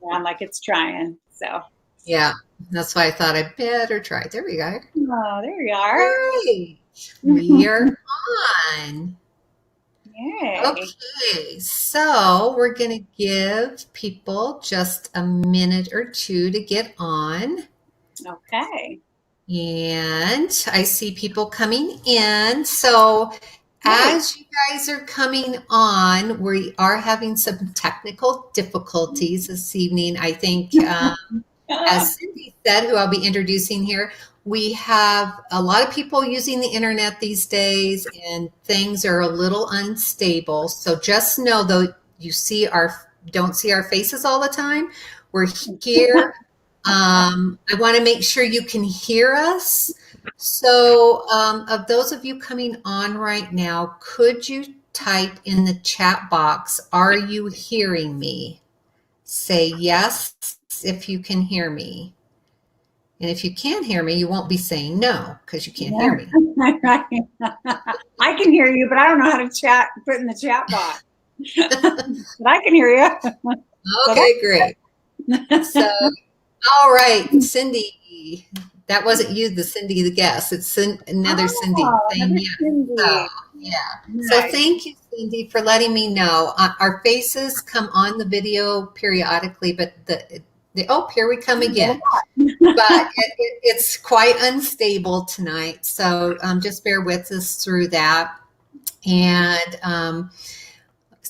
sound like it's trying. So, Yeah, that's why I thought I better try. There we go. oh, there we are. Great. We are on. Yay. Okay, so we're going to give people just a minute or two to get on. Okay. And I see people coming in. So Great. as you guys are coming on, we are having some technical difficulties this evening. I think, as Cindy said, who I'll be introducing here, we have a lot of people using the internet these days, and things are a little unstable. So just know, though, you see our don't see our faces all the time. We're here. I want to make sure you can hear us. So, of those of you coming on right now, could you type in the chat box, "Are you hearing me?" Say yes if you can hear me. And if you can't hear me, you won't be saying no because you can't Yeah. hear me. Right. I can hear you, but I don't know how to chat, put in the chat box. But I can hear you. So Okay, great. that's So, all right, Cindy. That wasn't you, the Cindy, the guest. It's another Cindy oh, saying another yes. So, Cindy. yeah. So, Nice. thank you, Cindy, for letting me know. Our faces come on the video periodically, but oh, here we come again. But it's quite unstable tonight. So, just bear with us through that. And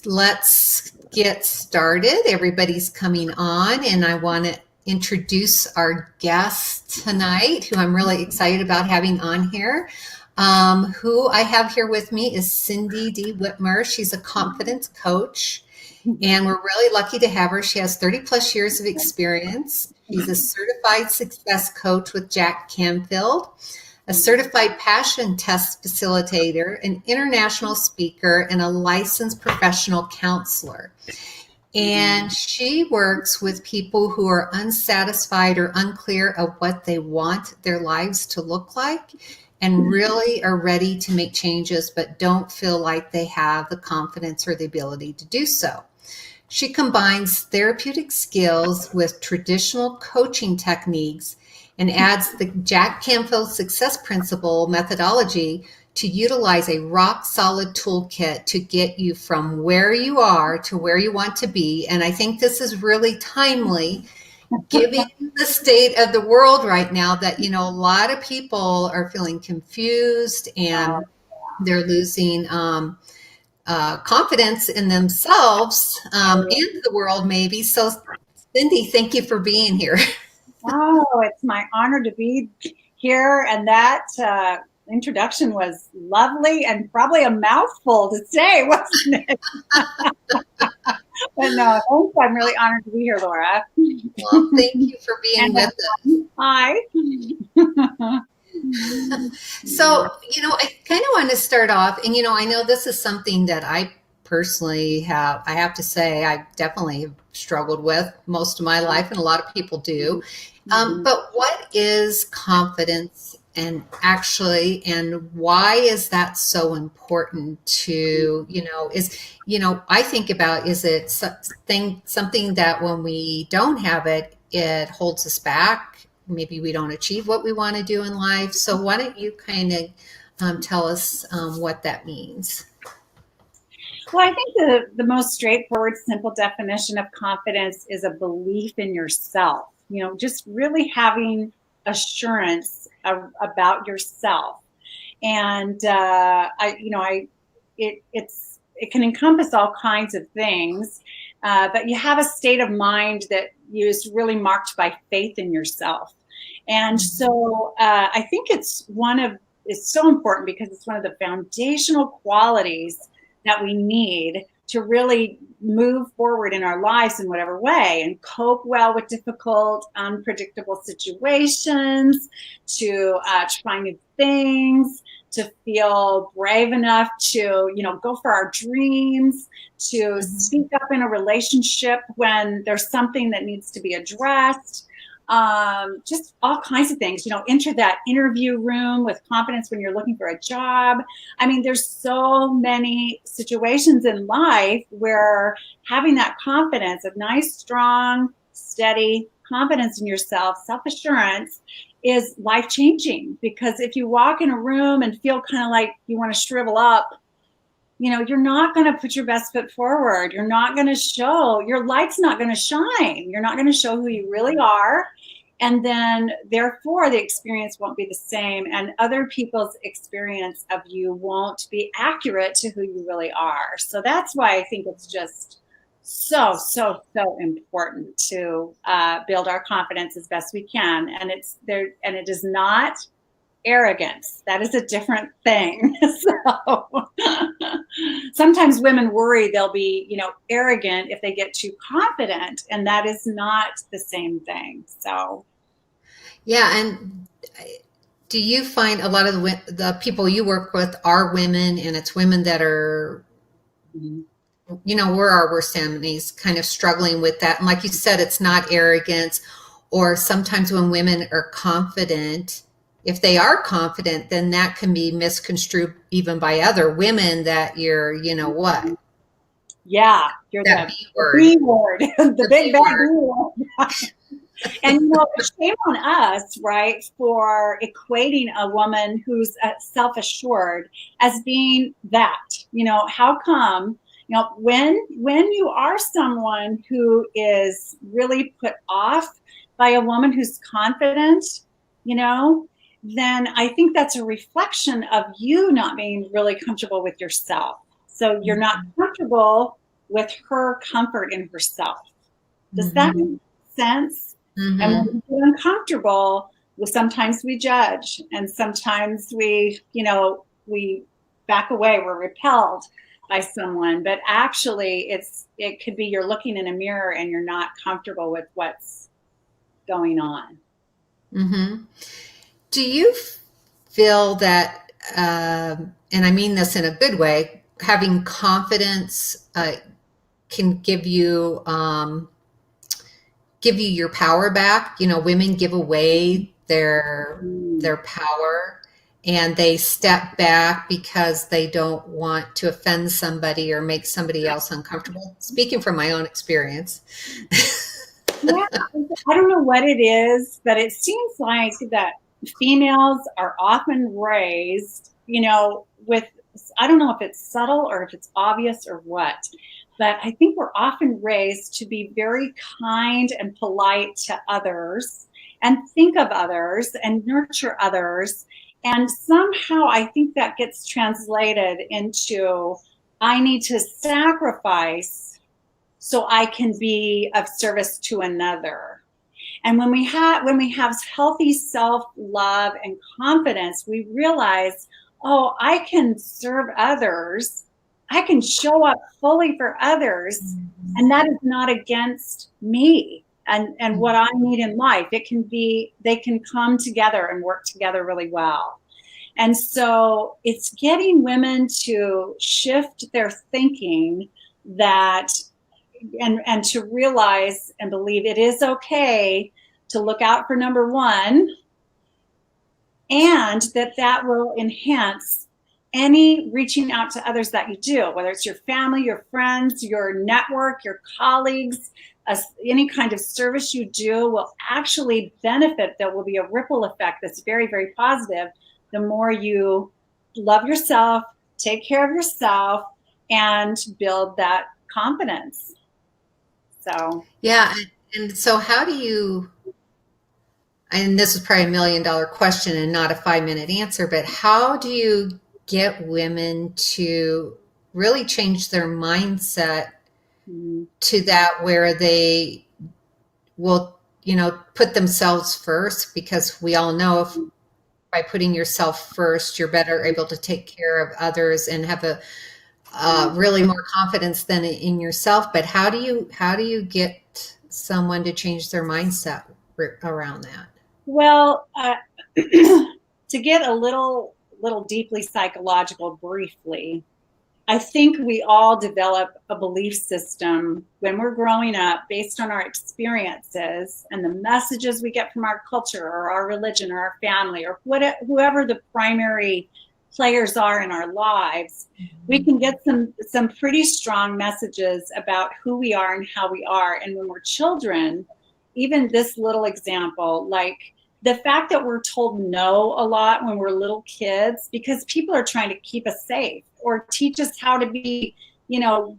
let's get started. Everybody's coming on, and I want to introduce our guest tonight, who I'm really excited about having on here. Who I have here with me is Cindy D. Whitmer. She's a confidence coach, and we're really lucky to have her. She has 30 plus years of experience. She's a certified success coach with Jack Canfield, a certified passion test facilitator, an international speaker, and a licensed professional counselor. And she works with people who are unsatisfied or unclear of what they want their lives to look like, and really are ready to make changes but don't feel like they have the confidence or the ability to do so. She combines therapeutic skills with traditional coaching techniques and adds the Jack Canfield Success Principle methodology to utilize a rock solid toolkit to get you from where you are to where you want to be. And I think this is really timely, given the state of the world right now, that, a lot of people are feeling confused Oh, and they're losing confidence in themselves and the world, maybe. So, Cindy, thank you for being here. oh, it's my honor to be here. And that introduction was lovely and probably a mouthful to say, wasn't it? But no, thanks. I'm really honored to be here, Laura. Well, thank you for being And with us. hi. So, I kind of want to start off, and I know this is something that I personally I have to say, I definitely have struggled with most of my life, and a lot of people do. But what is confidence, and why is that so important to, I think about, is it something that when we don't have it, it holds us back? Maybe we don't achieve what we want to do in life. So why don't you kind of tell us what that means? Well, I think the most straightforward, simple definition of confidence is a belief in yourself. Just really having assurance about yourself. And it can encompass all kinds of things, but you have a state of mind that is really marked by faith in yourself. And so I think it's so important because it's one of the foundational qualities that we need to really move forward in our lives in whatever way and cope well with difficult, unpredictable situations, to try new things, to feel brave enough to, go for our dreams, to speak up in a relationship when there's something that needs to be addressed. Just all kinds of things, enter that interview room with confidence when you're looking for a job. I mean, there's so many situations in life where having that confidence, a nice, strong, steady confidence in yourself, self-assurance is life-changing. Because if you walk in a room and feel kind of like you want to shrivel up, you're not going to put your best foot forward. You're not going to show, your light's not going to shine. You're not going to show who you really are. And then therefore the experience won't be the same. And other people's experience of you won't be accurate to who you really are. So that's why I think it's just so, so, so important to build our confidence as best we can. And it's there, and it is not arrogance. That is a different thing. So sometimes women worry they'll be, arrogant if they get too confident, and that is not the same thing. So, yeah. And do you find a lot of the people you work with are women, and it's women that are, we're our worst enemies, kind of struggling with that. And like you said, it's not arrogance, or sometimes when women are confident, if they are confident, then that can be misconstrued even by other women that you're, what? Yeah, you're that the B word, the big bad B word. And shame on us, right, for equating a woman who's self-assured as being that. How come? When you are someone who is really put off by a woman who's confident, then I think that's a reflection of you not being really comfortable with yourself. So you're not comfortable with her comfort in herself. Does that make sense? And when we get uncomfortable, sometimes we judge, and sometimes we back away, we're repelled by someone. But actually, it could be you're looking in a mirror and you're not comfortable with what's going on. Do you feel that, and I mean this in a good way, having confidence can give you your power back? Women give away their power, and they step back because they don't want to offend somebody or make somebody else uncomfortable. Speaking from my own experience. Yeah, I don't know what it is, but it seems like that females are often raised, with, I don't know if it's subtle or if it's obvious or what, but I think we're often raised to be very kind and polite to others, and think of others and nurture others. And somehow I think that gets translated into, I need to sacrifice so I can be of service to another. And when we have healthy self-love and confidence, we realize, oh, I can serve others. I can show up fully for others. And that is not against me and what I need in life. They can come together and work together really well. And so it's getting women to shift their thinking and to realize and believe it is okay to look out for number one, and that will enhance any reaching out to others that you do, whether it's your family, your friends, your network, your colleagues. Any kind of service you do will actually benefit. There will be a ripple effect that's very, very positive the more you love yourself, take care of yourself, and build that confidence. So yeah. And so how do you, and this is probably $1 million question and not a 5-minute answer, but how do you get women to really change their mindset to that where they will, put themselves first? Because we all know by putting yourself first, you're better able to take care of others and have a really more confidence than in yourself. But how do you get someone to change their mindset around that? Well, to get a little deeply psychological briefly, I think we all develop a belief system when we're growing up based on our experiences and the messages we get from our culture or our religion or our family or whoever the primary players are in our lives. We can get some pretty strong messages about who we are and how we are. And when we're children, even this little example, like the fact that we're told no a lot when we're little kids because people are trying to keep us safe or teach us how to be,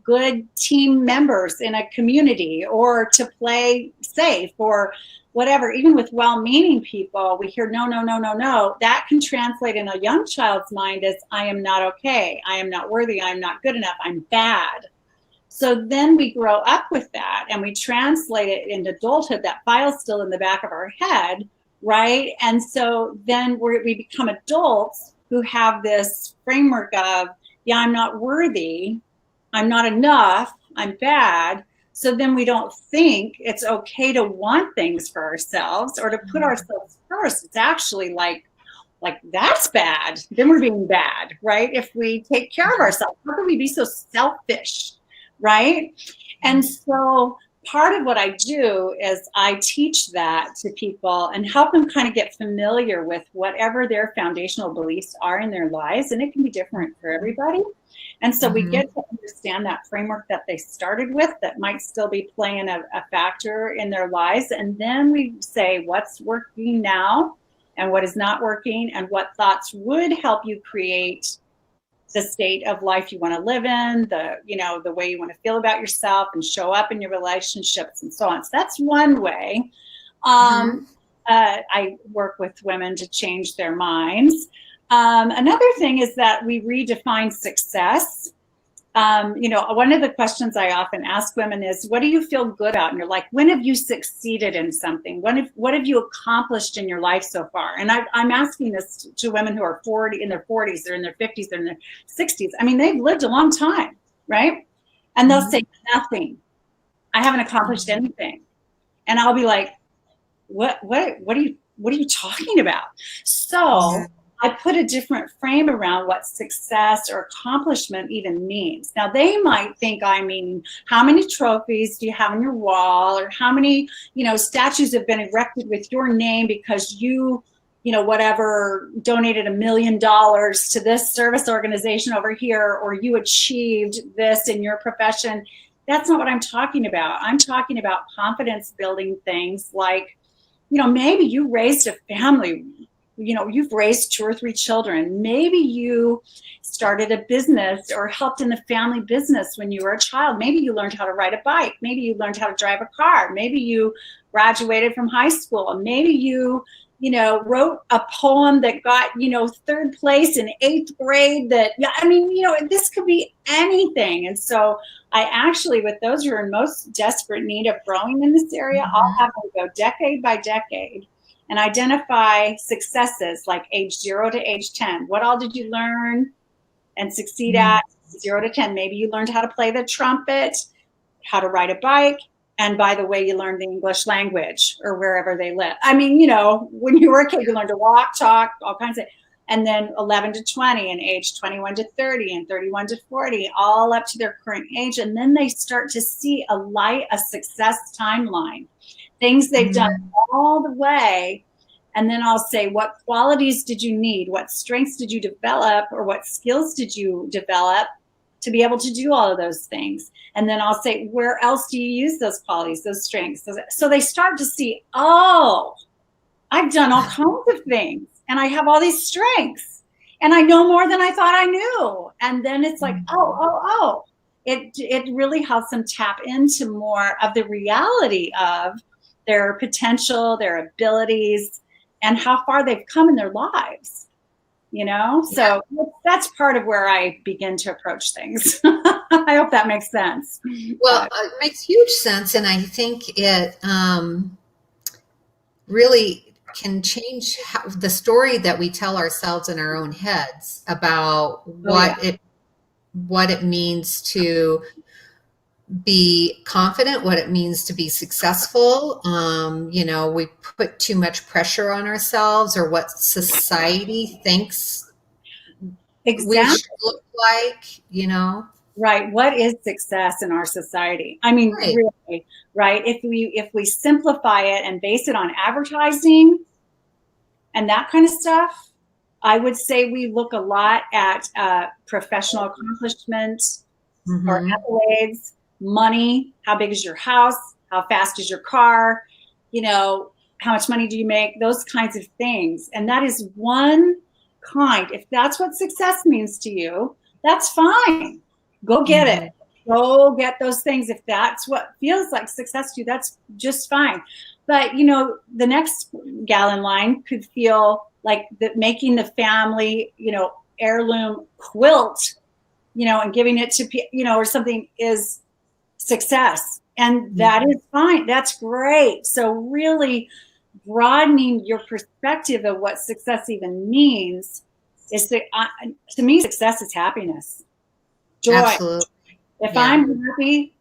good team members in a community or to play safe or whatever. Even with well-meaning people, we hear no, no, no, no, no. That can translate in a young child's mind as I am not okay, I am not worthy, I'm not good enough, I'm bad. So then we grow up with that and we translate it into adulthood. That file's still in the back of our head, right? And so then we become adults who have this framework of, yeah, I'm not worthy, I'm not enough, I'm bad. So then we don't think it's okay to want things for ourselves or to put ourselves first. It's actually like that's bad. Then we're being bad, right? If we take care of ourselves, how can we be so selfish, right? And so part of what I do is I teach that to people and help them kind of get familiar with whatever their foundational beliefs are in their lives. And it can be different for everybody. And so we get to understand that framework that they started with that might still be playing a factor in their lives. And then we say what's working now and what is not working and what thoughts would help you create the state of life you want to live in, the way you want to feel about yourself and show up in your relationships and so on. So that's one way. I work with women to change their minds. Another thing is that we redefine success. One of the questions I often ask women is, what do you feel good about? And you're like, when have you succeeded in something? What have you accomplished in your life so far? And I'm asking this to women who are in their 40s, they're in their 50s, they're in their 60s. I mean, they've lived a long time, right? And they'll say nothing. I haven't accomplished anything. And I'll be like, what are you talking about? So I put a different frame around what success or accomplishment even means. Now, they might think I mean, how many trophies do you have on your wall, or how many, statues have been erected with your name because you whatever, donated $1 million to this service organization over here, or you achieved this in your profession. That's not what I'm talking about. I'm talking about confidence building things like, maybe you raised a family. You've raised 2 or 3 children. Maybe you started a business or helped in the family business when you were a child. Maybe you learned how to ride a bike. Maybe you learned how to drive a car. Maybe you graduated from high school. Maybe you, wrote a poem that got, 3rd place in 8th grade this could be anything. And so I actually, with those who are in most desperate need of growing in this area, I'll have them go decade by decade and identify successes like age 0 to age 10. What all did you learn and succeed at 0 to 10? Maybe you learned how to play the trumpet, how to ride a bike, and by the way, you learned the English language or wherever they live. I mean, when you were a kid, you learned to walk, talk, all kinds of, and then 11 to 20 and age 21 to 30 and 31 to 40, all up to their current age. And then they start to see a success timeline. Things they've done all the way. And then I'll say, what qualities did you need? What strengths did you develop? Or what skills did you develop to be able to do all of those things? And then I'll say, where else do you use those qualities, those strengths? So they start to see, oh, I've done all kinds of things and I have all these strengths and I know more than I thought I knew. And then it's like, oh. It really helps them tap into more of the reality of their potential, their abilities, and how far they've come in their lives, So that's part of where I begin to approach things. I hope that makes sense. Well, it makes huge sense. And I think it really can change the story that we tell ourselves in our own heads about what it means to be confident, what it means to be successful. We put too much pressure on ourselves, or what society thinks we should look like, Right. What is success in our society? I mean, really, right? If we simplify it and base it on advertising and that kind of stuff, I would say we look a lot at professional accomplishment or accolades, money, how big is your house, how fast is your car, how much money do you make? Those kinds of things. And that is one kind. If that's what success means to you, that's fine. Go get it. Go get those things. If that's what feels like success to you, that's just fine. But, the next gal in line could feel like that making the family, heirloom quilt, and giving it to, or something is success. And that is fine. That's great. So really broadening your perspective of what success even means is to me, success is happiness, joy. Absolutely. If I'm happy,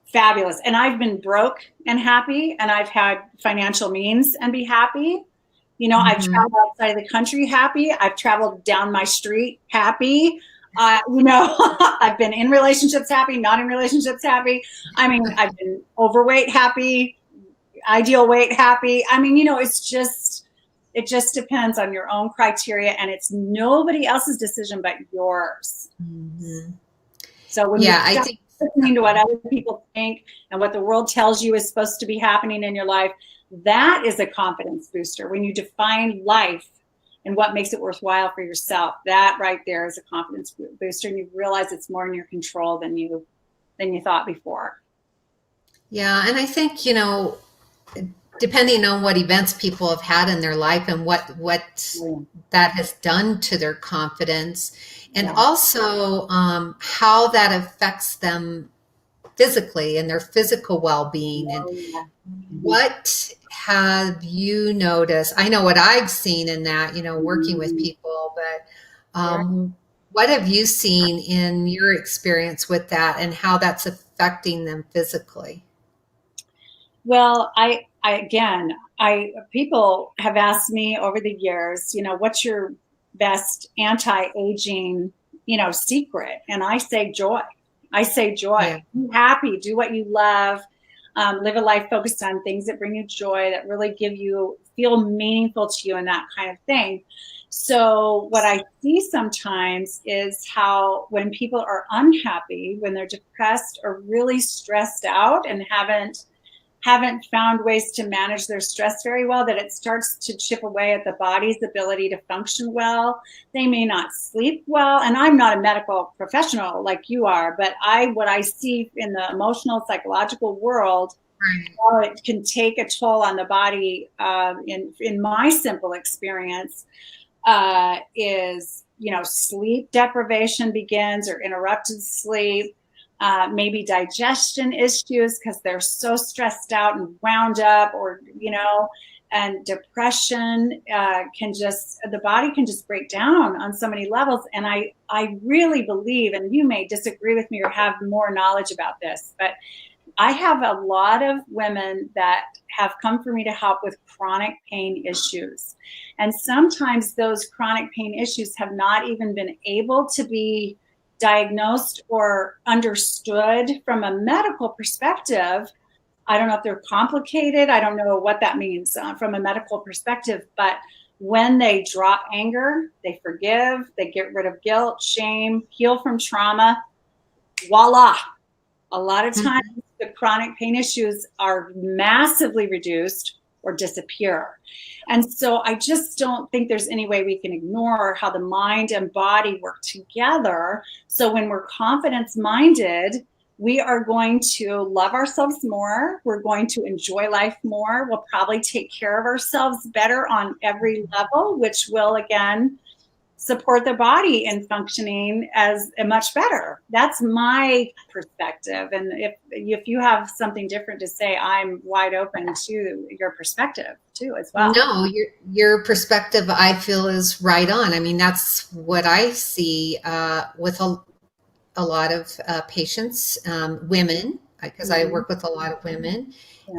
fabulous. And I've been broke and happy, and I've had financial means and be happy. I've traveled outside of the country happy. I've traveled down my street happy. I've been in relationships happy, not in relationships happy. I mean, I've been overweight happy, ideal weight happy. I mean, it just depends on your own criteria, and it's nobody else's decision but yours. So when I think listening to what other people think and what the world tells you is supposed to be happening in your life, that is a confidence booster. When you define life and what makes it worthwhile for yourself, that right there is a confidence booster, and you realize it's more in your control than you thought before. Yeah, and I think, depending on what events people have had in their life and what that has done to their confidence, and also how that affects them physically and their physical well-being. And what have you noticed? I know what I've seen in that, working with people, but what have you seen in your experience with that and how that's affecting them physically? Well, people have asked me over the years, what's your best anti-aging, secret? And I say joy. Yeah. Be happy, do what you love, live a life focused on things that bring you joy, that really feel meaningful to you, and that kind of thing. So what I see sometimes is how when people are unhappy, when they're depressed or really stressed out and haven't found ways to manage their stress very well, that it starts to chip away at the body's ability to function well. They may not sleep well. And I'm not a medical professional like you are, but what I see in the emotional, psychological world, how it can take a toll on the body, in my simple experience, is, sleep deprivation begins, or interrupted sleep. Maybe digestion issues because they're so stressed out and wound up, or, and depression the body can just break down on so many levels. And I really believe, and you may disagree with me or have more knowledge about this, but I have a lot of women that have come for me to help with chronic pain issues. And sometimes those chronic pain issues have not even been able to be diagnosed or understood from a medical perspective. I don't know if they're complicated. I don't know what that means from a medical perspective, but when they drop anger, they forgive, they get rid of guilt, shame, heal from trauma, voila. A lot of times the chronic pain issues are massively reduced or disappear. And so I just don't think there's any way we can ignore how the mind and body work together. So when we're confidence minded, we are going to love ourselves more. We're going to enjoy life more. We'll probably take care of ourselves better on every level, which will, again, support the body in functioning as a much better. That's my perspective. And if you have something different to say, I'm wide open to your perspective too as well. No, your perspective, I feel, is right on. I mean, that's what I see with a lot of patients, women, because I work with a lot of women,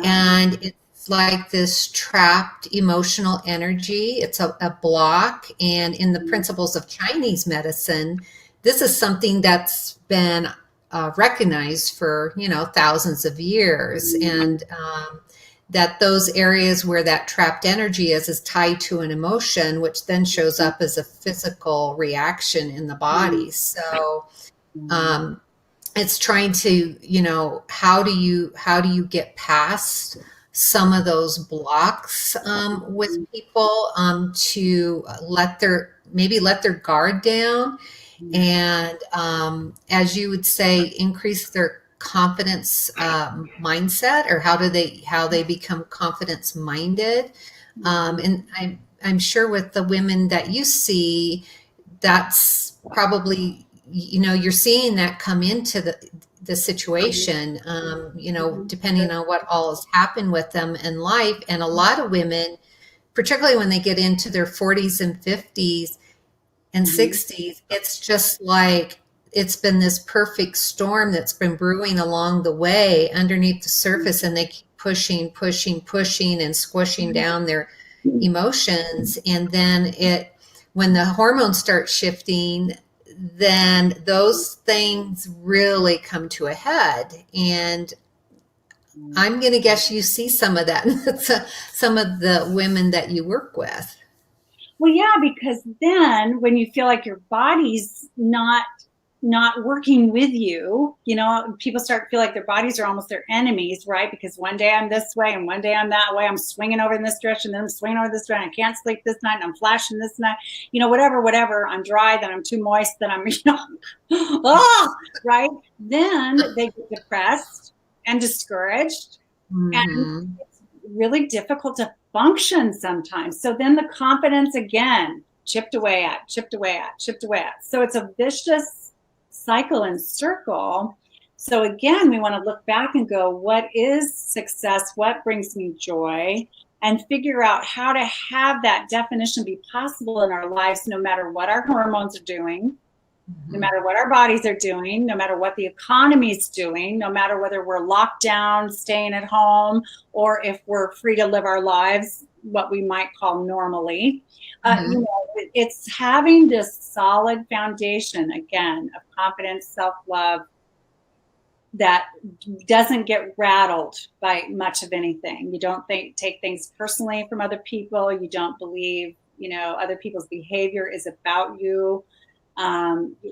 and it's like this trapped emotional energy. It's a block. And in the principles of Chinese medicine, this is something that's been recognized for, thousands of years. And that those areas where that trapped energy is tied to an emotion, which then shows up as a physical reaction in the body. So it's trying to, how do you get past some of those blocks with people to let their guard down, and as you would say, increase their confidence mindset, or how they become confidence minded. And I'm sure with the women that you see, that's probably, you're seeing that come into the situation, depending on what all has happened with them in life. And a lot of women, particularly when they get into their 40s and 50s and 60s, it's just like it's been this perfect storm that's been brewing along the way underneath the surface, and they keep pushing, pushing, pushing, and squishing down their emotions. And then when the hormones start shifting, then those things really come to a head. And I'm going to guess you see some of that in some of the women that you work with. Well, yeah, because then when you feel like your body's not working with you, people start to feel like their bodies are almost their enemies, right? Because one day I'm this way and one day I'm that way. I'm swinging over in this direction, then I'm swinging over this direction. I can't sleep this night and I'm flashing this night, whatever. I'm dry, then I'm too moist, then I'm, right? Then they get depressed and discouraged, and it's really difficult to function sometimes. So then the confidence again, chipped away at. So it's a vicious cycle and circle. So again, we want to look back and go, what is success? What brings me joy? And figure out how to have that definition be possible in our lives, no matter what our hormones are doing, no matter what our bodies are doing, no matter what the economy is doing, no matter whether we're locked down, staying at home, or if we're free to live our lives, what we might call normally. It's having this solid foundation, again, of confidence, self-love, that doesn't get rattled by much of anything. You don't take things personally from other people. You don't believe, other people's behavior is about you.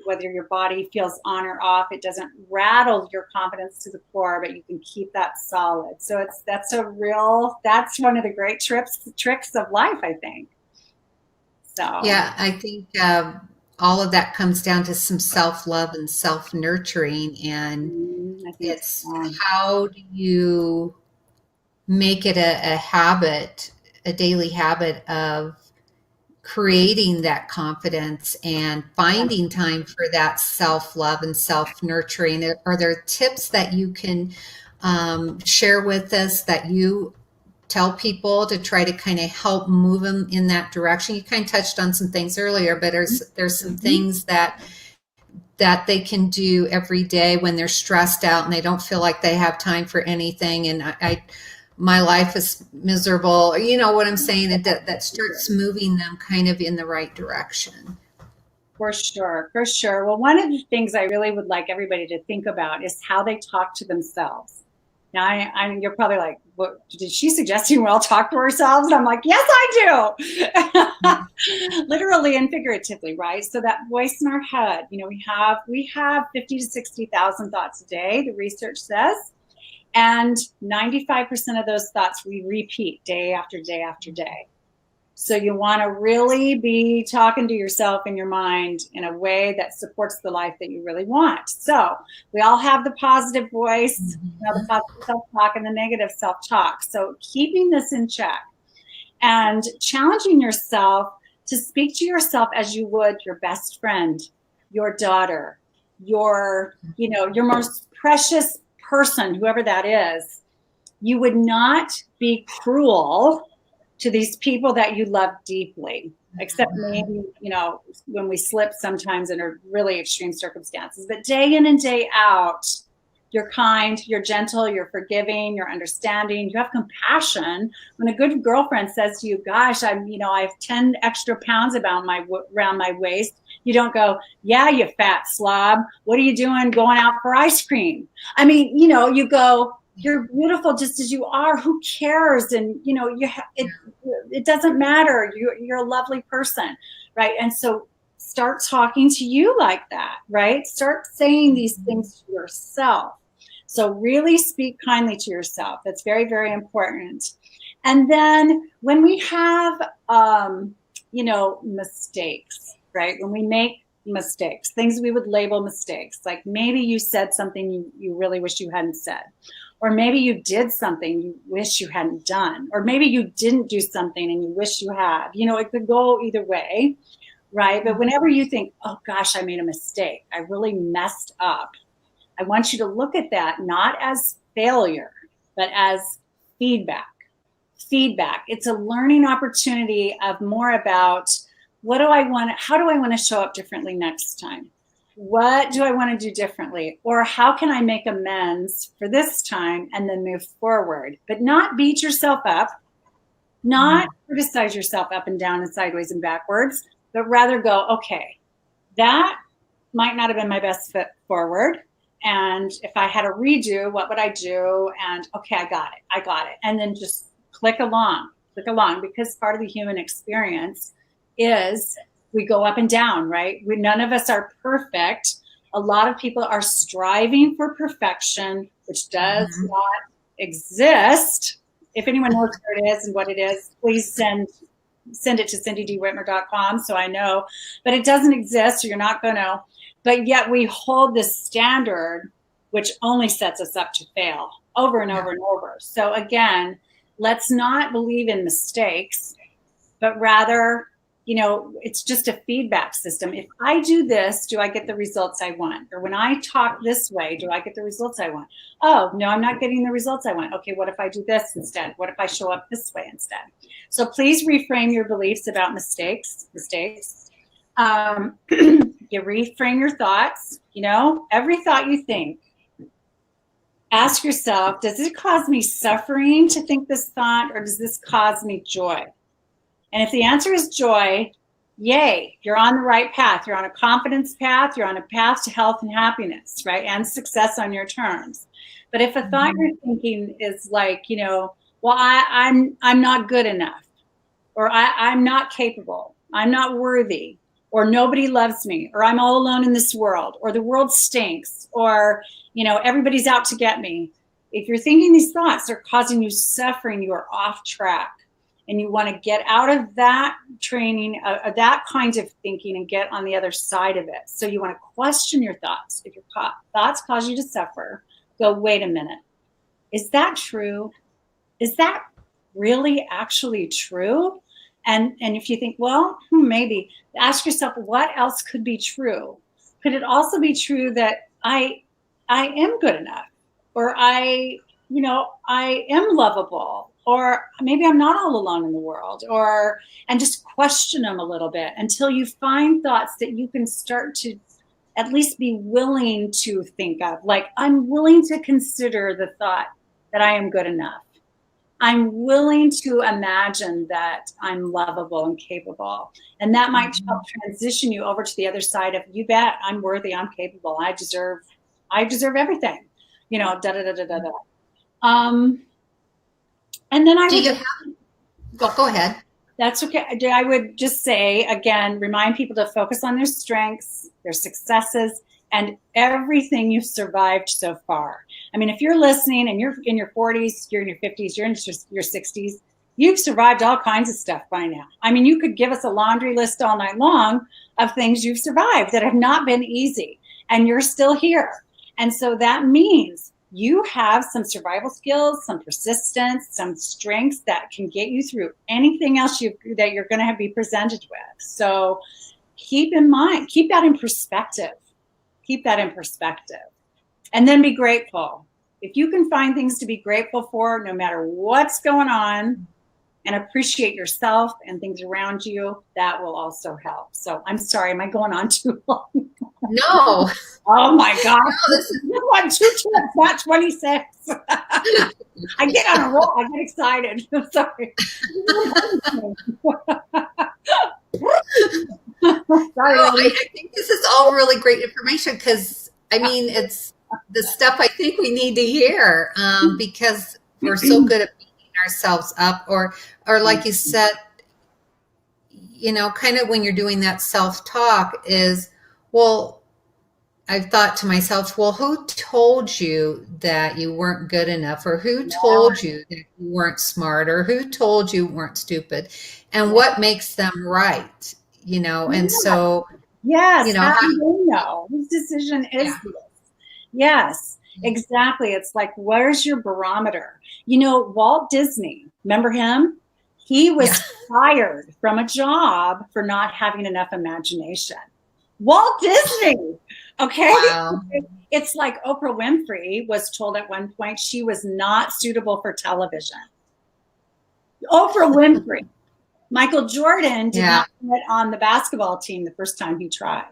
Whether your body feels on or off, it doesn't rattle your confidence to the core, but you can keep that solid. So that's one of the great tricks of life, I think. So yeah, I think all of that comes down to some self-love and self-nurturing, and it's how do you make it a habit, a daily habit of creating that confidence and finding time for that self-love and self-nurturing. Are there tips that you can share with us that you tell people to try to kind of help move them in that direction? You kind of touched on some things earlier, but there's some things that they can do every day when they're stressed out and they don't feel like they have time for anything. And my life is miserable. You know what I'm saying? That starts moving them kind of in the right direction. For sure. Well, one of the things I really would like everybody to think about is how they talk to themselves. Now, you're probably like, what, did she suggesting we all talk to ourselves? And I'm like, yes, I do. Literally and figuratively, right? So that voice in our head, we have 50 to 60,000 thoughts a day, the research says. And 95% of those thoughts we repeat day after day after day. So you want to really be talking to yourself in your mind in a way that supports the life that you really want. So we all have the positive voice, the positive self-talk and the negative self-talk. So keeping this in check and challenging yourself to speak to yourself as you would your best friend, your daughter, your most precious person, whoever that is. You would not be cruel to these people that you love deeply, except maybe, when we slip sometimes under really extreme circumstances. But day in and day out, you're kind, you're gentle, you're forgiving, you're understanding, you have compassion. When a good girlfriend says to you, gosh, I have 10 extra pounds around my waist, you don't go, yeah, you fat slob. What are you doing going out for ice cream? I mean, you go, you're beautiful just as you are. Who cares? And, it doesn't matter. You're a lovely person, right? And so start talking to you like that, right? Start saying these things to yourself. So really speak kindly to yourself. That's very, very important. And then when we have, mistakes, right? When we make mistakes, things we would label mistakes, like maybe you said something you really wish you hadn't said, or maybe you did something you wish you hadn't done, or maybe you didn't do something and you wish you had. It could go either way, right? But whenever you think, oh gosh, I made a mistake, I really messed up, I want you to look at that not as failure, but as feedback. Feedback. It's a learning opportunity of more about how do I want to show up differently next time? What do I want to do differently? Or how can I make amends for this time and then move forward? But not beat yourself up, not criticize yourself up and down and sideways and backwards, but rather go, okay, that might not have been my best foot forward. And if I had a redo, what would I do? And okay, I got it. And then just click along, because part of the human experience is we go up and down, right? None of us are perfect. A lot of people are striving for perfection, which does not exist. If anyone knows where it is and what it is, please send it to cindydwhitmer.com so I know. But it doesn't exist, so you're not going to. But yet we hold this standard, which only sets us up to fail over and over and over. So again, let's not believe in mistakes, but rather, it's just a feedback system. If I do this, do I get the results I want? Or when I talk this way, do I get the results I want? Oh, no, I'm not getting the results I want. Okay, what if I do this instead? What if I show up this way instead? So please reframe your beliefs about mistakes. You reframe your thoughts. Every thought you think, ask yourself, does it cause me suffering to think this thought, or does this cause me joy? And if the answer is joy, yay, you're on the right path. You're on a confidence path. You're on a path to health and happiness, right? And success on your terms. But if a thought you're thinking is like, I'm not good enough, or I'm not capable, I'm not worthy, or nobody loves me, or I'm all alone in this world, or the world stinks, or everybody's out to get me. If you're thinking these thoughts, they're causing you suffering, you are off track. And you want to get out of that training, that kind of thinking, and get on the other side of it. So you want to question your thoughts. If your thoughts cause you to suffer, go, wait a minute. Is that true? Is that really actually true? And if you think, well, maybe, ask yourself, what else could be true? Could it also be true that I am good enough, or I am lovable, or maybe I'm not all alone in the world, and just question them a little bit until you find thoughts that you can start to at least be willing to think of. Like, I'm willing to consider the thought that I am good enough. I'm willing to imagine that I'm lovable and capable. And that might help transition you over to the other side of, you bet, I'm worthy, I'm capable, I deserve everything, da da da da da da. And then go ahead. That's okay. I would just say, again, remind people to focus on their strengths, their successes, and everything you've survived so far. I mean, if you're listening and you're in your 40s, you're in your 50s, you're in your 60s, you've survived all kinds of stuff by now. I mean, you could give us a laundry list all night long of things you've survived that have not been easy, and you're still here. And so that means you have some survival skills, some persistence, some strengths that can get you through anything else that you're going to be presented with. So keep in mind, keep that in perspective. Keep that in perspective. And then be grateful. If you can find things to be grateful for, no matter what's going on, and appreciate yourself and things around you, that will also help. So I'm sorry, am I going on too long? No. Oh my God. No, this is 2 tips, not 26. I get on a roll. I get excited. I'm sorry. Sorry. I think this is all really great information, because I mean, it's the stuff I think we need to hear, because we're so good at beating ourselves up, or like you said, kind of when you're doing that self-talk is, well, I've thought to myself, well, who told you that you weren't good enough, or who told you that you weren't smart, or who told you weren't stupid, and Yeah. what makes them right? And Yeah. so, Yes. How how, do they know whose decision yeah, is this? Yes, exactly. It's like, where's your barometer? You know, Walt Disney, remember him? He yeah, was fired from a job for not having enough imagination. Walt Disney, okay? wow, It's like Oprah Winfrey was told at one point she was not suitable for television. Oprah Winfrey. Michael Jordan did yeah, not get on the basketball team the first time he tried.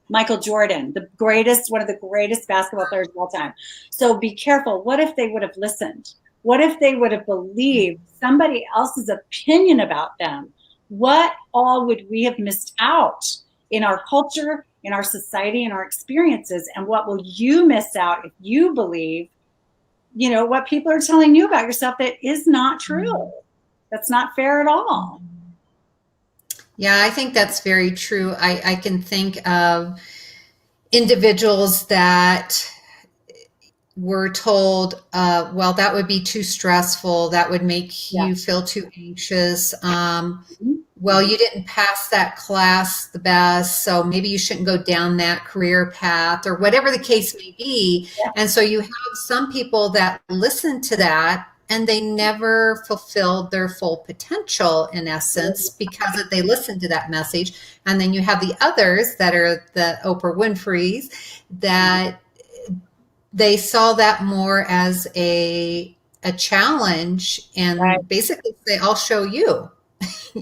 Michael Jordan, the greatest, one of the greatest basketball players of all time. So be careful. What if they would have listened? What if they would have believed somebody else's opinion about them? What all would we have missed out in our culture, in our society, in our experiences? And what will you miss out if you believe, what people are telling you about yourself that is not true? That's not fair at all. yeah. I think that's very true. I can think of individuals that were told, well, that would be too stressful. That would make Yeah. you feel too anxious. Well, you didn't pass that class the best, so maybe you shouldn't go down that career path, or whatever the case may be. Yeah. And so you have some people that listen to that and they never fulfilled their full potential, in essence, because they listened to that message. And then you have the others that are the Oprah Winfreys, that they saw that more as a challenge, Right. and basically say, I'll show you.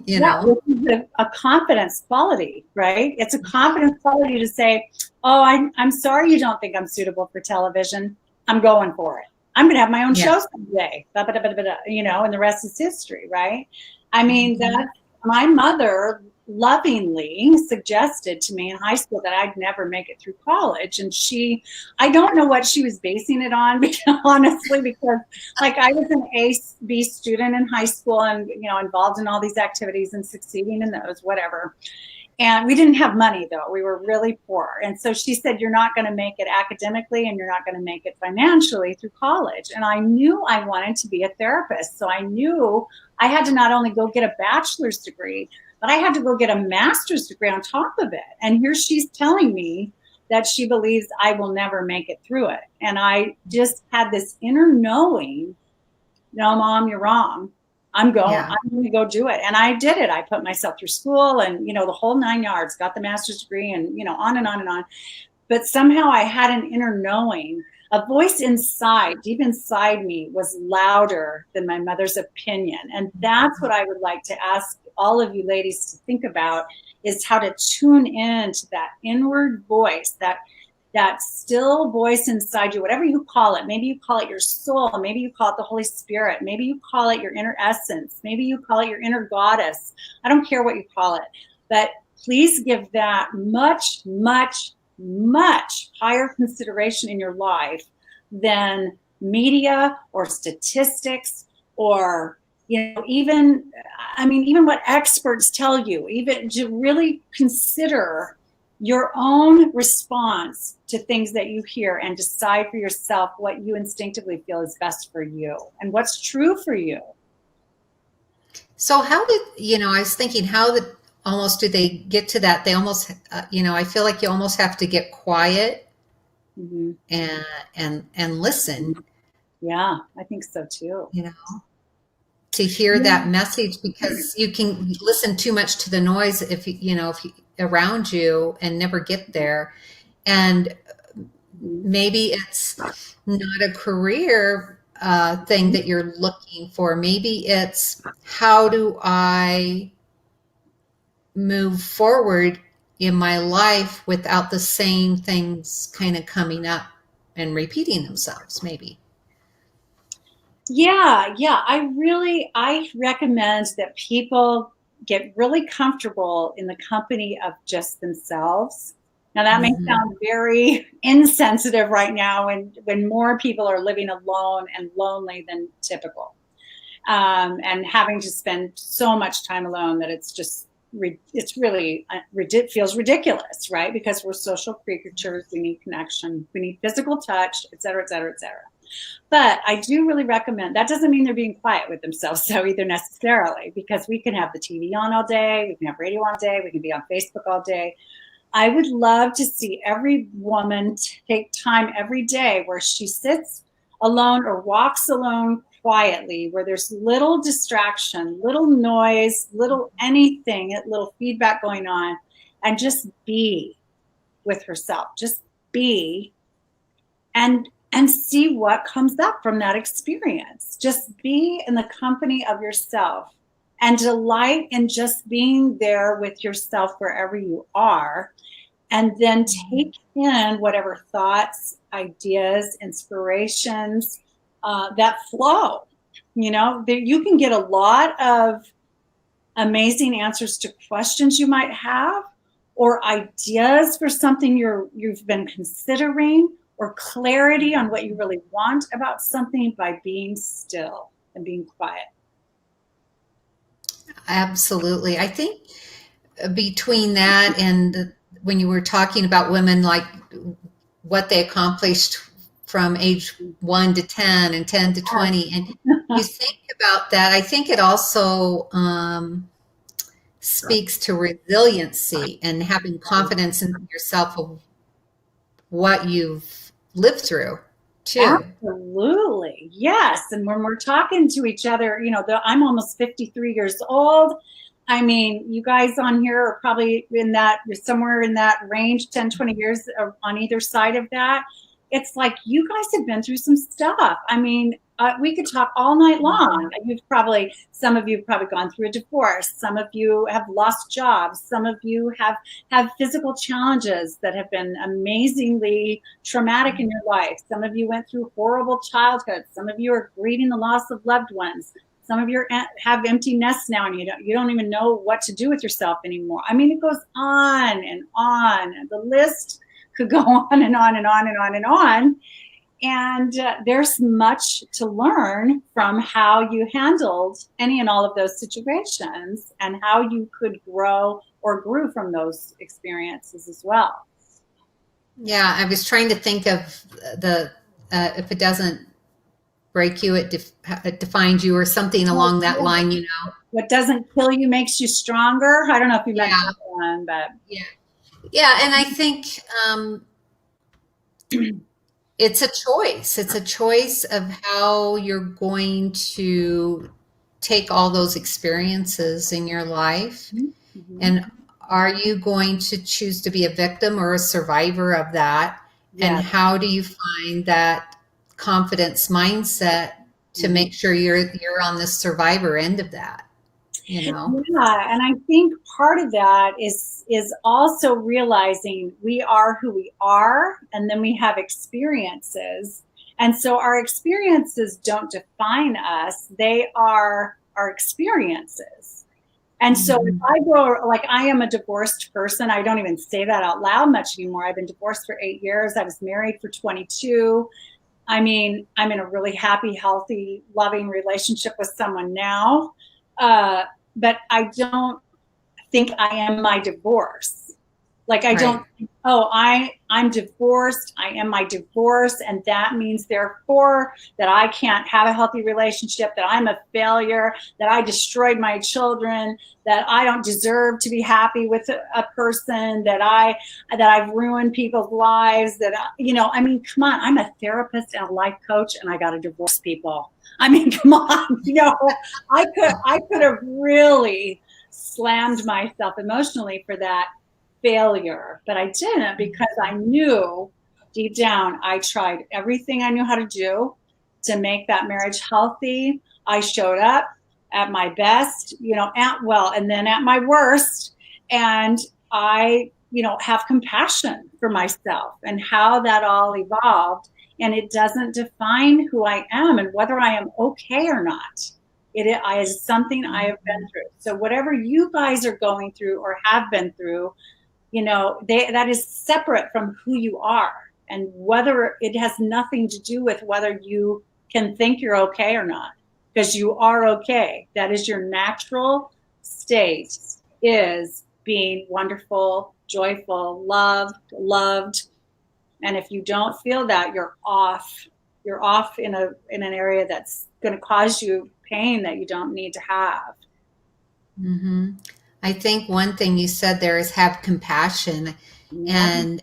Yeah, which is a confidence quality, right? It's a confidence quality to say, oh, I'm sorry you don't think I'm suitable for television. I'm going for it. I'm going to have my own Yeah. show someday, and the rest is history, right? I mean, that my mother lovingly suggested to me in high school that I'd never make it through college. And I don't know what she was basing it on, honestly, because like I was an A, B student in high school and, involved in all these activities and succeeding in those, whatever. And we didn't have money though. We were really poor. And so she said, you're not going to make it academically and you're not going to make it financially through college. And I knew I wanted to be a therapist. So I knew I had to not only go get a bachelor's degree, but I had to go get a master's degree on top of it. And here she's telling me that she believes I will never make it through it. And I just had this inner knowing, no, Mom, you're wrong. I'm going to go do it. And I did it. I put myself through school and, the whole 9 yards, got the master's degree and, on and on and on. But somehow I had an inner knowing. A voice inside, deep inside me, was louder than my mother's opinion. And that's what I would like to ask all of you ladies to think about, is how to tune in to that inward voice, that still voice inside you, whatever you call it. Maybe you call it your soul. Maybe you call it the Holy Spirit. Maybe you call it your inner essence. Maybe you call it your inner goddess. I don't care what you call it. But please give that much, much, much higher consideration in your life than media or statistics or even what experts tell you. Even to really consider your own response to things that you hear and decide for yourself what you instinctively feel is best for you and what's true for you. So how did, I was thinking, almost do they get to that? They almost, I feel like you almost have to get quiet and listen. Yeah, I think so too. To hear that message, because you can listen too much to the noise if around you and never get there. And maybe it's not a career thing that you're looking for. Maybe it's, how do I move forward in my life without the same things kind of coming up and repeating themselves, maybe. Yeah. I recommend that people get really comfortable in the company of just themselves. Now that may sound very insensitive right now when more people are living alone and lonely than typical, and having to spend so much time alone that it's just it's really, feels ridiculous, right? Because we're social creatures. We need connection. We need physical touch, et cetera, et cetera, et cetera. But I do really recommend, that doesn't mean they're being quiet with themselves, so either necessarily, because we can have the TV on all day, we can have radio all day, we can be on Facebook all day. I would love to see every woman take time every day where she sits alone or walks alone quietly, where there's little distraction, little noise, little anything, little feedback going on, and just be with herself. Just be and see what comes up from that experience. Just be in the company of yourself and delight in just being there with yourself wherever you are. And then take in whatever thoughts, ideas, inspirations that flow. You know, you can get a lot of amazing answers to questions you might have, or ideas for something you've been considering, or clarity on what you really want about something by being still and being quiet. Absolutely. I think between that and when you were talking about women, like what they accomplished from age 1 to 10 and 10 to 20, and you think about that, I think it also speaks to resiliency and having confidence in yourself of what you've lived through too. Absolutely. Yes. And when we're talking to each other, you know, I'm almost 53 years old. I mean, you guys on here are probably somewhere in that range, 10, 20 years on either side of that. It's like you guys have been through some stuff. I mean, we could talk all night long. Some of you have probably gone through a divorce. Some of you have lost jobs. Some of you have physical challenges that have been amazingly traumatic in your life. Some of you went through horrible childhoods. Some of you are grieving the loss of loved ones. Some of you have empty nests now, and you don't even know what to do with yourself anymore. I mean, it goes on and on. The list could go on and on and on and on and on. And there's much to learn from how you handled any and all of those situations, and how you could grow or grew from those experiences as well. Yeah, I was trying to think of if it doesn't break you, it defines you, or something along that line, you know. What doesn't kill you makes you stronger. I don't know if you meant that one, but yeah, and I think it's a choice. It's a choice of how you're going to take all those experiences in your life. Mm-hmm. And are you going to choose to be a victim or a survivor of that? Yeah. And how do you find that confidence mindset to make sure you're on the survivor end of that? You know? Yeah, and I think part of that is also realizing we are who we are, and then we have experiences. And so our experiences don't define us. They are our experiences. And so if I go, like, I am a divorced person. I don't even say that out loud much anymore. I've been divorced for 8 years. I was married for 22. I mean, I'm in a really happy, healthy, loving relationship with someone now. But I don't think I am my divorce. Like, I don't think, I'm divorced. I am my divorce. And that means, therefore, that I can't have a healthy relationship, that I'm a failure, that I destroyed my children, that I don't deserve to be happy with a person, that I've ruined people's lives, I mean, come on, I'm a therapist and a life coach, and I got to divorce people. I mean, come on, I could have really slammed myself emotionally for that failure, but I didn't, because I knew deep down, I tried everything I knew how to do to make that marriage healthy. I showed up at my best, and then at my worst. And I, have compassion for myself and how that all evolved. And it doesn't define who I am and whether I am okay or not. It is something I have been through. So whatever you guys are going through or have been through, that is separate from who you are, and whether it has nothing to do with whether you can think you're okay or not, because you are okay. That is your natural state is being wonderful, joyful, loved. And if you don't feel that, you're off. You're off in an area that's going to cause you pain that you don't need to have. Hmm. I think one thing you said there is have compassion. Yeah. And,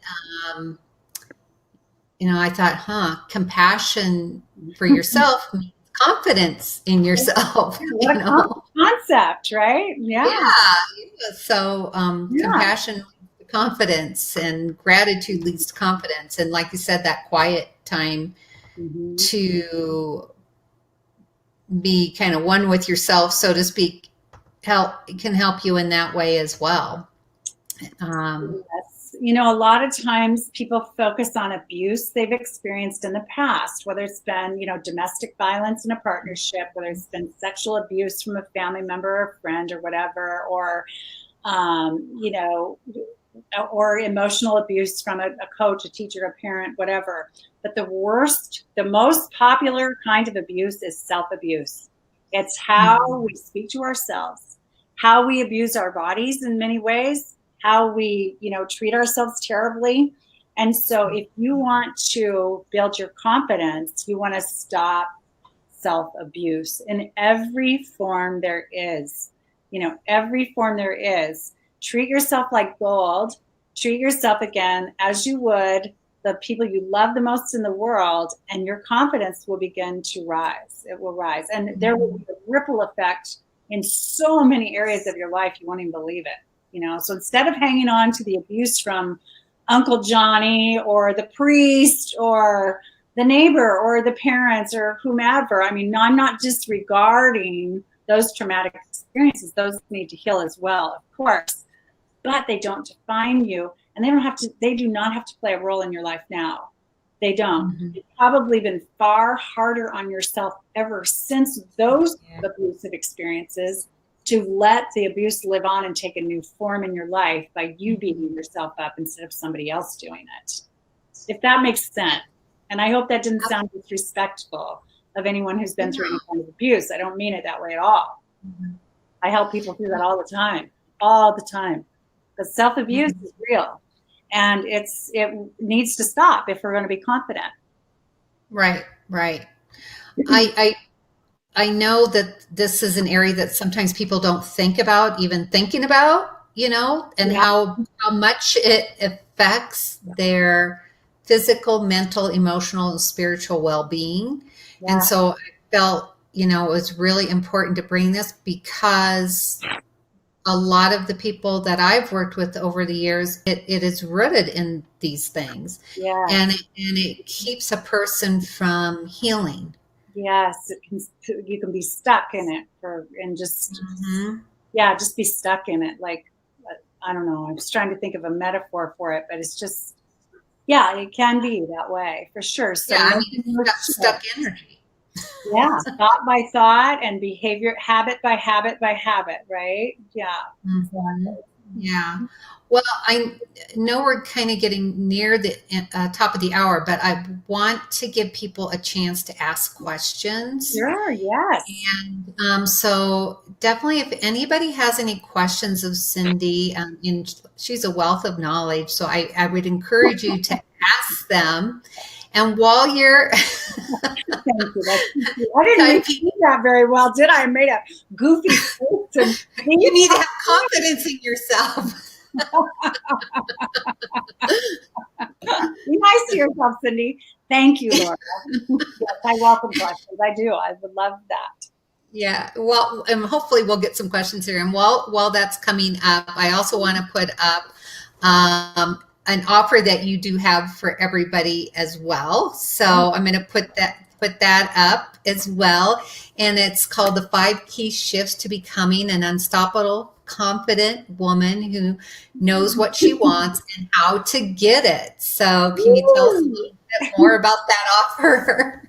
I thought, compassion for yourself means confidence in yourself, What a concept, right? Yeah. Yeah. So, Yeah. compassion leads to confidence, and gratitude leads to confidence. And like you said, that quiet time Mm-hmm. to be kind of one with yourself, so to speak, can help you in that way as well. Yes. A lot of times people focus on abuse they've experienced in the past, whether it's been, domestic violence in a partnership, whether it's been sexual abuse from a family member or friend or whatever, or, or emotional abuse from a coach, a teacher, a parent, whatever. But the most popular kind of abuse is self-abuse. It's how we speak to ourselves, how we abuse our bodies in many ways, how we, treat ourselves terribly. And so if you want to build your confidence, you want to stop self-abuse in every form there is, every form there is. Treat yourself like gold. Treat yourself again as you would the people you love the most in the world, and your confidence will begin to rise. It will rise. And there will be a ripple effect in so many areas of your life, you won't even believe it. So instead of hanging on to the abuse from Uncle Johnny or the priest or the neighbor or the parents or whomever, I'm not disregarding those traumatic experiences. Those need to heal as well, of course, but they don't define you, and they do not have to play a role in your life now. They don't. Mm-hmm. It's probably been far harder on yourself ever since those abusive experiences to let the abuse live on and take a new form in your life by you beating yourself up instead of somebody else doing it. If that makes sense. And I hope that didn't sound disrespectful of anyone who's been through any kind of abuse. I don't mean it that way at all. Mm-hmm. I help people through that all the time. Because self-abuse is real, and it needs to stop if we're going to be confident. Right. I know that this is an area that sometimes people don't think about, even thinking about, and how much it affects their physical, mental, emotional, and spiritual well-being. Yeah. And so I felt, it was really important to bring this, because a lot of the people that I've worked with over the years, it is rooted in these things. Yeah. And it keeps a person from healing. Yes, you can be stuck in it just be stuck in it. Like, I don't know, I'm just trying to think of a metaphor for it, but it's just, it can be that way for sure. So it's stuck energy. Yeah, thought by thought and behavior, habit by habit by habit, right? Yeah. Mm-hmm. Yeah. Well, I know we're kind of getting near the top of the hour, but I want to give people a chance to ask questions. Sure, yes. And so definitely, if anybody has any questions of Cindy, and she's a wealth of knowledge, so I would encourage you to ask them. And while you're Thank you. I didn't do that very well, did I? I made a goofy face. You need to have confidence in yourself. Be nice to yourself, Cindy. Thank you, Laura. Yes, I welcome questions. I do. I would love that. Yeah. Well, and hopefully we'll get some questions here. And while that's coming up, I also want to put up an offer that you do have for everybody as well. So I'm going to put that up as well. And it's called the 5 Key Shifts to Becoming an Unstoppable, Confident Woman Who Knows What She Wants and How to Get It. So can you tell us a little bit more about that offer?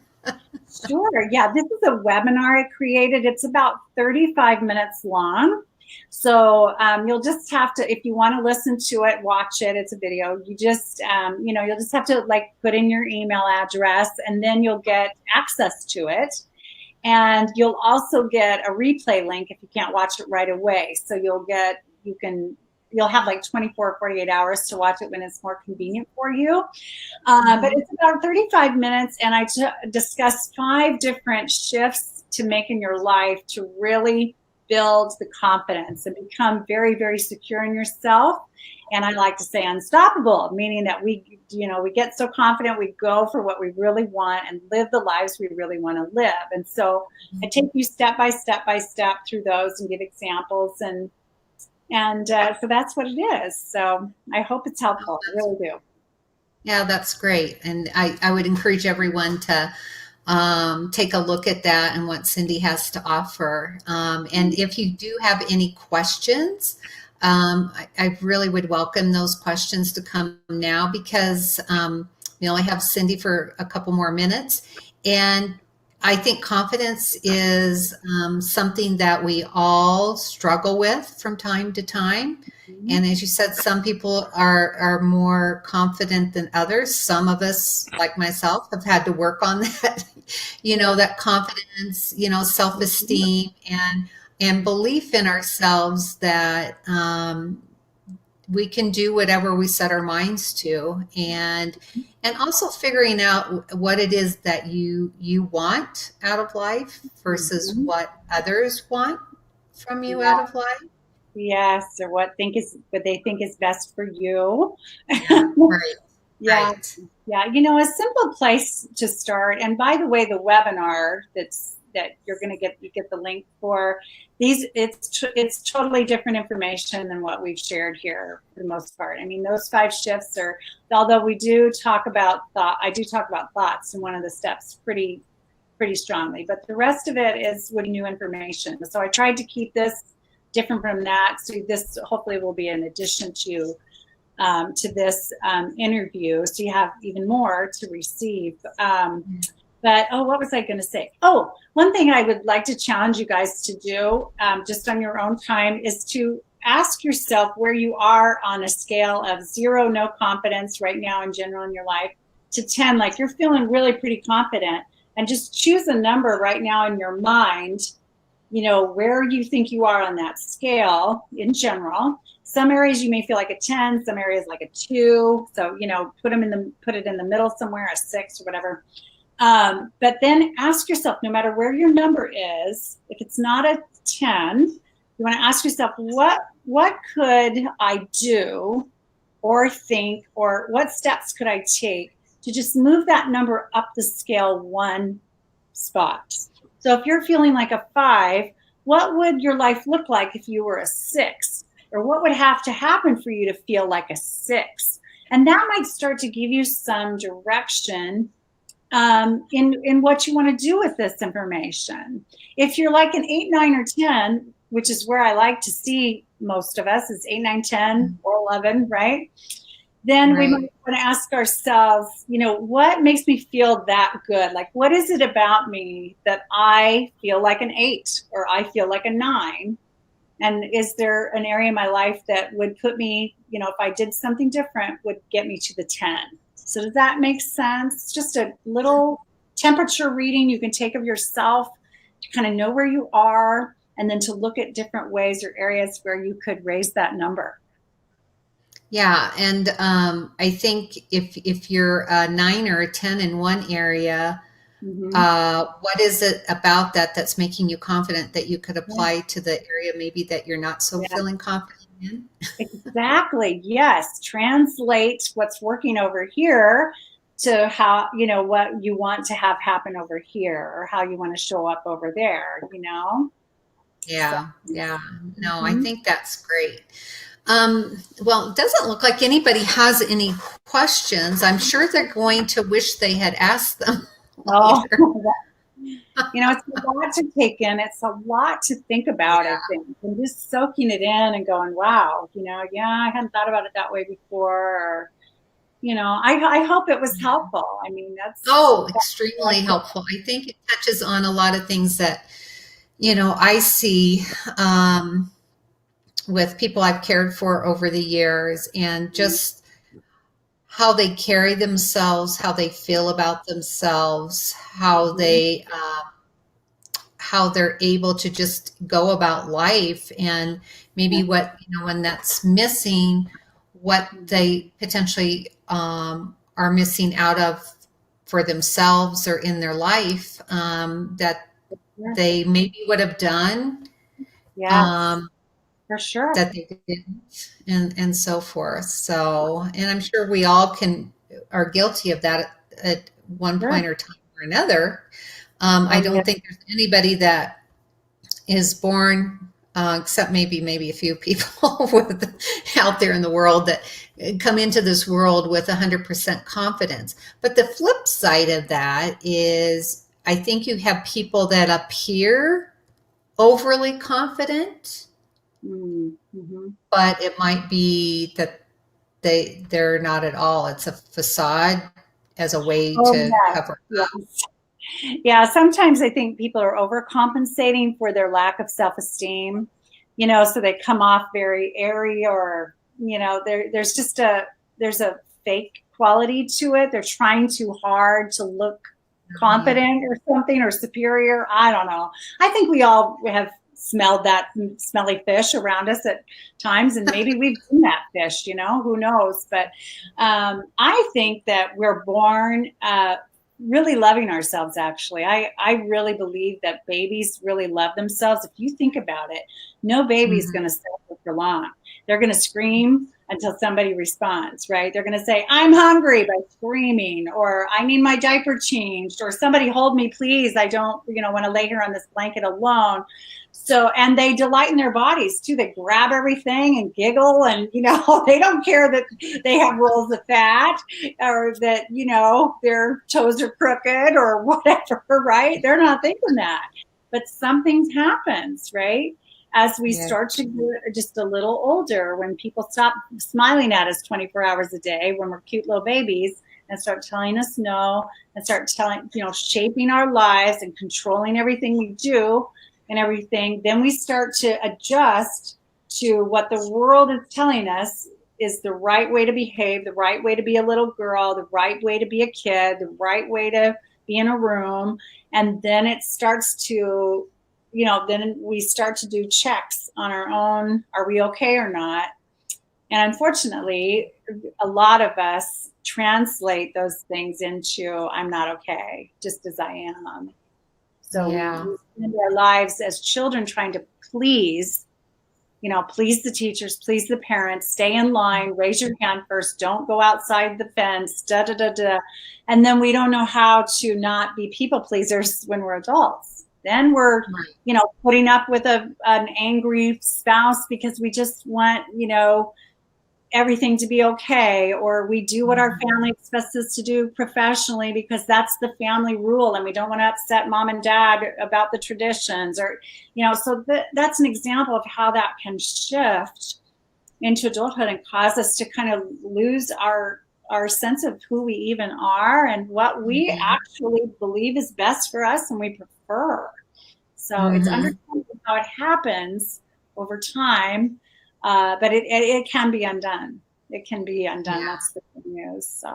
Sure. Yeah, this is a webinar I created. It's about 35 minutes long. So you'll just have to, if you want to listen to it, watch it. It's a video. You just, you'll just have to put in your email address, and then you'll get access to it. And you'll also get a replay link if you can't watch it right away. So you'll get you'll have like 24 or 48 hours to watch it when it's more convenient for you. But it's about 35 minutes, and I discuss 5 different shifts to make in your life to really build the confidence and become very, very secure in yourself. And I like to say unstoppable, meaning that we get so confident, we go for what we really want and live the lives we really want to live. And so I take you step by step through those and give examples, and so that's what it is. So I hope it's helpful. I really do. Yeah, that's great. And I would encourage everyone to take a look at that and what Cindy has to offer. And if you do have any questions, I really would welcome those questions to come now, because we only have Cindy for a couple more minutes. And I think confidence is something that we all struggle with from time to time. And as you said, some people are more confident than others. Some of us, like myself, have had to work on that, that confidence, self-esteem and belief in ourselves that we can do whatever we set our minds to, and also figuring out what it is that you want out of life versus what others want from you out of life. Yes, or what they think is best for you. Right. Yeah. Right. Yeah. A simple place to start. And by the way, the webinar that you're going to get the link for these, it's totally different information than what we've shared here for the most part. I mean, those 5 shifts are, although we do talk about I do talk about thoughts in one of the steps pretty strongly, but the rest of it is with new information. So I tried to keep this different from that. So this hopefully will be an addition to this interview, so you have even more to receive. But what was I going to say? Oh, one thing I would like to challenge you guys to do, just on your own time, is to ask yourself where you are on a scale of 0, no confidence right now in general in your life, to 10, like you're feeling really pretty confident, and just choose a number right now in your mind, where you think you are on that scale in general. Some areas you may feel like a 10, some areas like a 2. So, put it in the middle somewhere, a 6 or whatever. But then ask yourself, no matter where your number is, if it's not a 10, you want to ask yourself, what could I do or think, or what steps could I take to just move that number up the scale 1 spot? So if you're feeling like a 5, what would your life look like if you were a 6? Or what would have to happen for you to feel like a 6? And that might start to give you some direction in what you want to do with this information. If you're like an 8, 9, or 10, which is where I like to see most of us, is 8, 9, 10, or 11, right? Then we might want to ask ourselves, what makes me feel that good? Like, what is it about me that I feel like an 8 or I feel like a 9? And is there an area in my life that would put me, if I did something different, would get me to the 10? So does that make sense? Just a little temperature reading you can take of yourself to kind of know where you are, and then to look at different ways or areas where you could raise that number. Yeah, and I think if you're a 9 or a 10 in one area, what is it about that's making you confident that you could apply to the area maybe that you're not so feeling confident in? Exactly. Yes. Translate what's working over here to how, what you want to have happen over here, or how you want to show up over there, Yeah. Yeah. No, I think that's great. Well, it doesn't look like anybody has any questions. I'm sure they're going to wish they had asked them. Oh, it's a lot to take in. It's a lot to think about, I think. And just soaking it in and going, wow, I hadn't thought about it that way before. Or, I hope it was helpful. I mean, that's extremely helpful. I think it touches on a lot of things that, I see with people I've cared for over the years, and just how they carry themselves, how they feel about themselves, how how they're able to just go about life, and maybe what, when that's missing, what they potentially are missing out of for themselves or in their life, that they maybe would have done, Yes, for sure. that they didn't, and so forth. So, and I'm sure we all are guilty of that at one Sure. point or time or another. I Oh, yeah. don't think there's anybody that is born, except maybe a few people with out there in the world that come into this world with 100% confidence. But the flip side of that is, I think you have people that appear overly confident, Mm-hmm. but it might be that they're not at all. It's a facade as a way Oh, to yes. cover up. Yes. Yeah, sometimes I think people are overcompensating for their lack of self-esteem, so they come off very airy, or, there's just there's a fake quality to it. They're trying too hard to look Mhm. confident or something, or superior. I don't know. I think we all have smelled that smelly fish around us at times, and maybe we've seen that fish, who knows? But I think that we're born really loving ourselves. Actually, I really believe that babies really love themselves. If you think about it, no baby's going to Mhm. suffer for long. They're going to scream until somebody responds, right? They're going to say, I'm hungry, by screaming, or I need my diaper changed, or somebody hold me, please. I don't, want to lay here on this blanket alone. So, and they delight in their bodies too. They grab everything and giggle, and, they don't care that they have rolls of fat, or that, their toes are crooked or whatever, right? They're not thinking that. But something happens, right? As we Yeah. start to get just a little older, when people stop smiling at us 24 hours a day, when we're cute little babies, and start telling us no, and start telling, shaping our lives and controlling everything we do and everything, then we start to adjust to what the world is telling us is the right way to behave, the right way to be a little girl, the right way to be a kid, the right way to be in a room. And then it starts to, then we start to do checks on our own. Are we okay or not? And unfortunately, a lot of us translate those things into I'm not okay, just as I am. So Yeah. we spend our lives as children trying to please, please the teachers, please the parents, stay in line, raise your hand first, don't go outside the fence, da da da da. And then we don't know how to not be people pleasers when we're adults. Then we're, Right. putting up with an angry spouse because we just want, everything to be okay, or we do what our Mhm. family expects us to do professionally because that's the family rule, and we don't want to upset mom and dad about the traditions, or so that's an example of how that can shift into adulthood and cause us to kind of lose our sense of who we even are and what we Mhm. actually believe is best for us and we prefer. So it's Mhm. understandable how it happens over time, but it can be undone. It can be undone. Yeah. That's the good news. So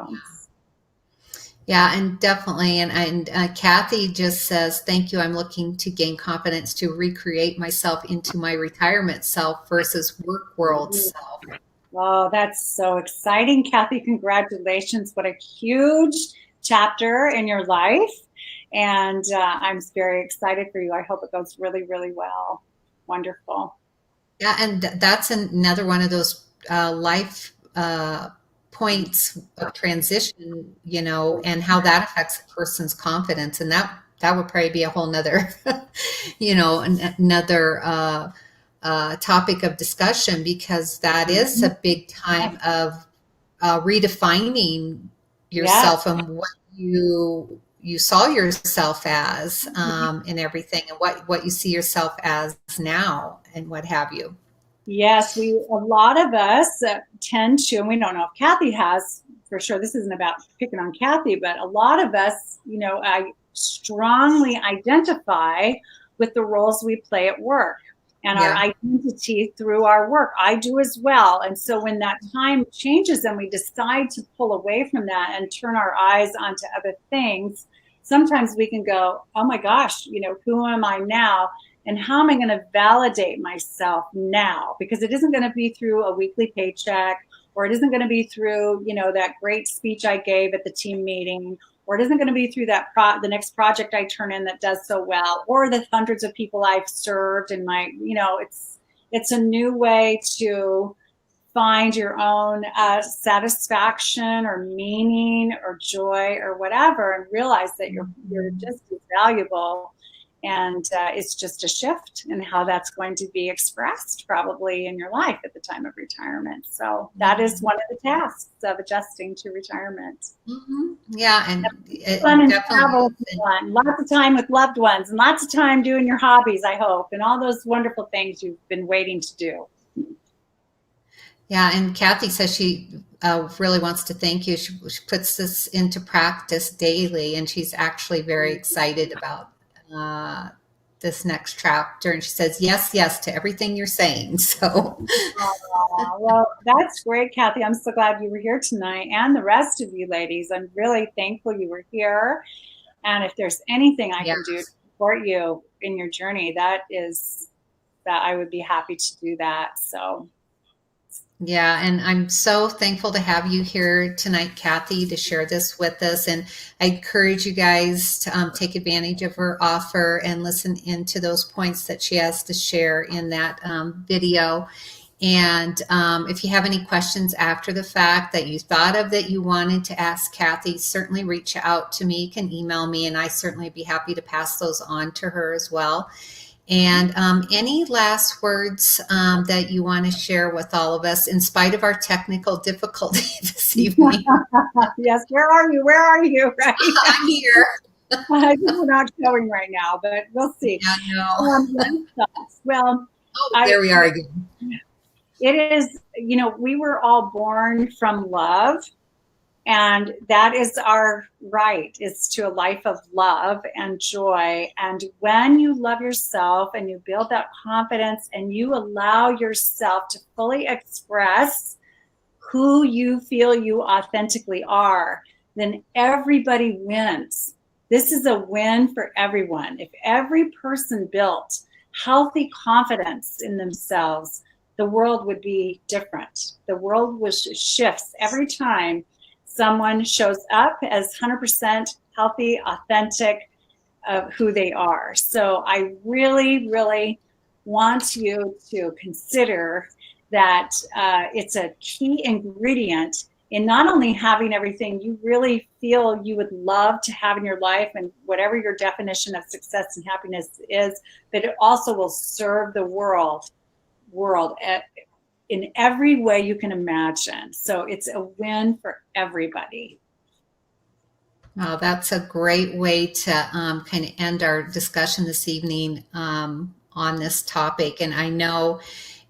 Yeah, and definitely. And Kathy just says, "Thank you. I'm looking to gain confidence to recreate myself into my retirement self versus work world self." oh, that's so exciting, Kathy. Congratulations. What a huge chapter in your life. And I'm very excited for you. I hope it goes really, really well. Wonderful. Yeah, and that's another one of those life points of transition, and how that affects a person's confidence, and that would probably be a whole nother, another topic of discussion, because that is a big time of redefining Yes. yourself and what you saw yourself as, and everything, and what you see yourself as now, and what have you. Yes, a lot of us tend to, and we don't know if Kathy has for sure. This isn't about picking on Kathy, but a lot of us, I strongly identify with the roles we play at work and our Yeah. identity through our work. I do as well. And so when that time changes and we decide to pull away from that and turn our eyes onto other things, sometimes we can go, oh my gosh, who am I now? And how am I going to validate myself now? Because it isn't going to be through a weekly paycheck, or it isn't going to be through, that great speech I gave at the team meeting, or it isn't going to be through the next project I turn in that does so well, or the hundreds of people I've served in my, it's a new way to find your own satisfaction or meaning or joy or whatever, and realize that you're just as valuable. And it's just a shift in how that's going to be expressed probably in your life at the time of retirement. So that is one of the tasks of adjusting to retirement. Mm-hmm. Yeah, and fun and travel, fun. Lots of time with loved ones, and lots of time doing your hobbies, I hope, and all those wonderful things you've been waiting to do. Yeah, and Kathy says she really wants to thank you. She puts this into practice daily, and she's actually very excited about this next chapter. And she says, yes, yes to everything you're saying. So, well, that's great, Kathy. I'm so glad you were here tonight, and the rest of you ladies. I'm really thankful you were here. And if there's anything I can do to support you in your journey, that I would be happy to do that. So. Yeah, and I'm so thankful to have you here tonight, Kathy, to share this with us. And I encourage you guys to take advantage of her offer and listen into those points that she has to share in that video. And if you have any questions after the fact that you thought of that you wanted to ask Kathy, certainly reach out to me. You can email me, and I certainly be happy to pass those on to her as well. And any last words that you want to share with all of us in spite of our technical difficulty this evening? Yes, where are you? Where are you? Right? I'm here. I think we're not showing right now, but we'll see. Yeah, no. Well, there we are again. It is, we were all born from love. And that is our right, is to a life of love and joy. And when you love yourself and you build that confidence and you allow yourself to fully express who you feel you authentically are, then everybody wins. This is a win for everyone. If every person built healthy confidence in themselves, the world would be different. The world shifts every time someone shows up as 100% healthy, authentic of who they are. So I really, really want you to consider that it's a key ingredient in not only having everything you really feel you would love to have in your life and whatever your definition of success and happiness is, but it also will serve the world in every way you can imagine. So it's a win for everybody. Oh, that's a great way to kind of end our discussion this evening on this topic. And I know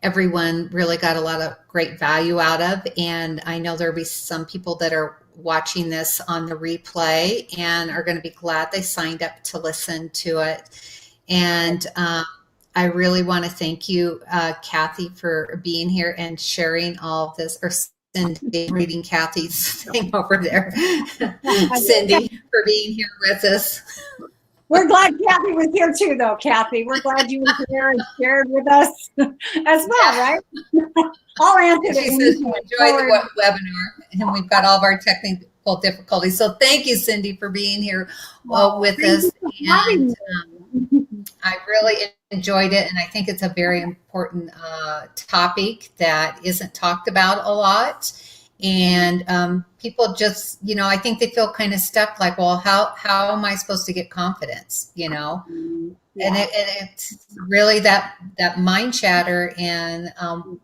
everyone really got a lot of great value out of, and I know there'll be some people that are watching this on the replay and are going to be glad they signed up to listen to it. And I really want to thank you, Kathy, for being here and sharing all of this, or Cindy, reading Kathy's thing over there. Cindy, for being here with us. We're glad Kathy was here too, though, Kathy. We're glad you were here and shared with us as well, right? I'll answer She says you enjoyed the webinar, and we've got all of our technical difficulties. So thank you, Cindy, for being here with us. And I really enjoyed it, and I think it's a very important topic that isn't talked about a lot. And people just, I think they feel kind of stuck, like, well, how am I supposed to get confidence, Yeah. And it's really that mind chatter, and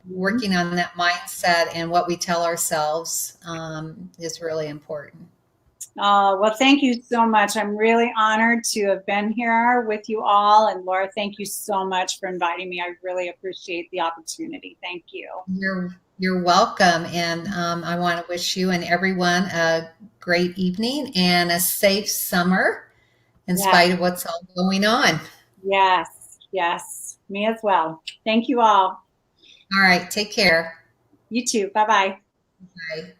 working on that mindset and what we tell ourselves is really important. Oh, well, thank you so much. I'm really honored to have been here with you all. And Laura, thank you so much for inviting me. I really appreciate the opportunity. Thank you. You're welcome. And I want to wish you and everyone a great evening and a safe summer in spite of what's all going on. Yes, yes. Me as well. Thank you all. All right. Take care. You too. Bye-bye. Bye.